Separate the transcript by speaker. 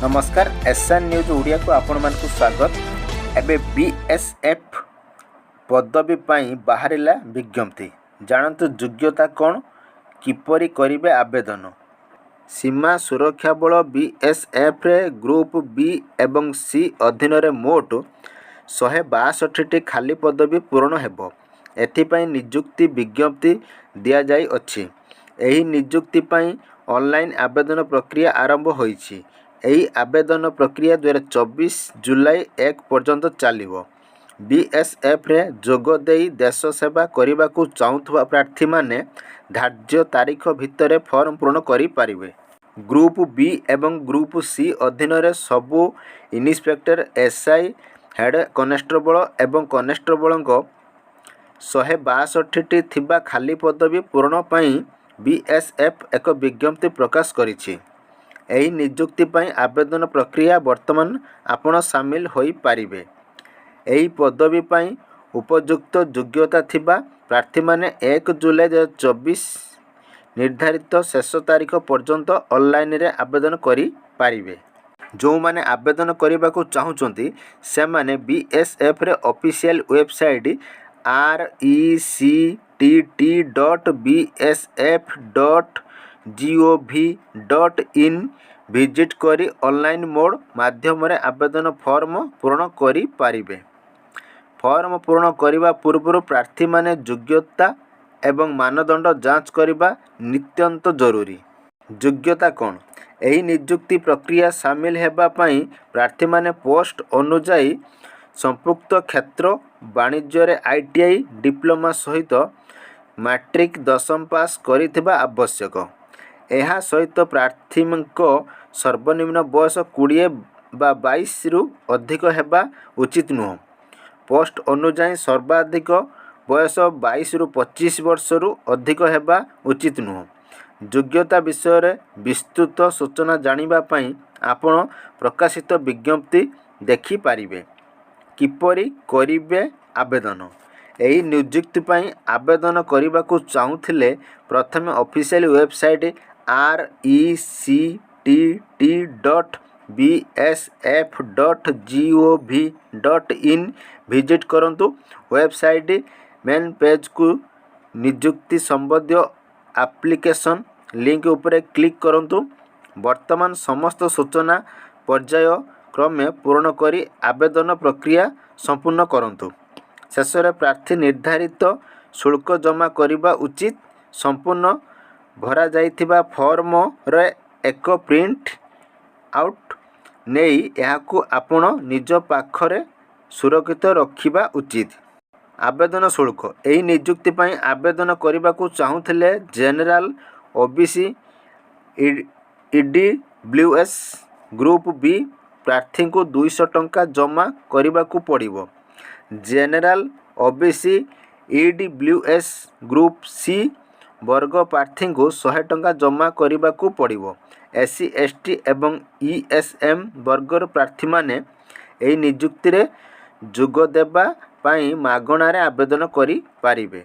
Speaker 1: नमस्कार SN news Odia को आपण मानकु स्वागत। एबे बीएसएफ पदवी पाई बाहरिला विज्ञप्ति जानतु योग्यता कौन किपरि करिवे आवेदन। सीमा सुरक्षा बल बीएसएफ रे ग्रुप बी एवं सी अधीन रे मोट 162 खाली पदवी पूरण हेबो। एथिपाई नियुक्ति विज्ञप्ति दिया जाई अछि। एही नियुक्ति पाई ऑनलाइन आवेदन प्रक्रिया आरंभ होईछि। एही आवेदन प्रक्रिया 2024 जुलाई 1 पर्यंत चलिबो। बीएसएफ रे जोग देई देश सेवा करने को चाहूथुवा प्रार्थी माने धार्य तारीख भितर फॉर्म पूर्ण करि पारिबे। ग्रुप बी एवं ग्रुप सी अधीन रे सबु इन्स्पेक्टर एसआई हेड कनेस्टेबल एवं कनेस्टेबल 162 थिबा खाली पदवी पूरण पाई बीएसएफ एक विज्ञप्ति प्रकाश करिछि। एही नियुक्ति पाई आवेदन प्रक्रिया वर्तमान आपण शामिल होई पारिबे। एही पदवी पाई उपयुक्त योग्यता थिबा प्रार्थी माने 1 जुलाई 2024 निर्धारित शेष तारीख पर्यंत ऑनलाइन रे आवेदन करि पारिबे। जो माने आवेदन करबा को चाहुचंती से माने बीएसएफ रे ऑफिशियल वेबसाइट rectt.bsf.gov.in विजिट करी ऑनलाइन मोड माध्यम रे आवेदन फॉर्म पूर्ण करि पारिबे। फॉर्म पूर्ण करिबा पूर्व प्रार्थी माने योग्यता एवं मानदंड जांच करिबा नित्यंत जरूरी। योग्यता कौन एही नियुक्ति प्रक्रिया शामिल हेबा पाई प्रार्थी माने पोस्ट अनुजाई संपुक्त क्षेत्र वाणिज्य रे आईटीआई डिप्लोमा सहित मैट्रिक 10th पास करिथिबा आवश्यक। एहा सहित प्रार्थी सर्वनिम्न बयस 20 बा 22 रु अधिक हेबा उचित नुह। पोस्ट अनुजाई सर्वाधिक बयस 22 रु 25 वर्ष रु अधिक हेबा उचित नुह। योग्यता विषय रे विस्तृत सूचना जानिबा पाई आपण प्रकाशित विज्ञप्ति देखि पारिबे। किपरि करिवे आवेदन एही नियुक्ति पाई आवेदन करबा को चाहुथिले प्रथमे ऑफिशियल वेबसाइट rectt.bsf.gov.in विजिट करंतु। वेबसाइट मेन पेज को नियुक्ति संबंधी एप्लिकेशन लिंक उपरे क्लिक करंतु। वर्तमान समस्त सूचना पर्याय क्रमे पूर्ण करी आवेदन प्रक्रिया संपूर्ण करंतु। शेष रे प्रार्थी निर्धारित शुल्क जमा करिबा उचित। संपूर्ण भरा जाइथिबा फॉर्म रे एक प्रिंट आउट नेई एहाकू आपण निज पाखरे सुरक्षित रखिबा उचित। आवेदन शुल्क एही नियुक्ति पाई आवेदन करबा को चाहुथिले general OBC EWS group B प्रार्थी को 200 टंका जमा करबा को पड़िबो। General OBC EWS group C वर्ग प्रार्थी को 100 टंका जमा करबा को पड़िबो। एससी एसटी एवं ईएसएम वर्गर प्रार्थी माने एही नियुक्ति रे जोग देबा पाई मागणा रे आवेदन करि पारिबे।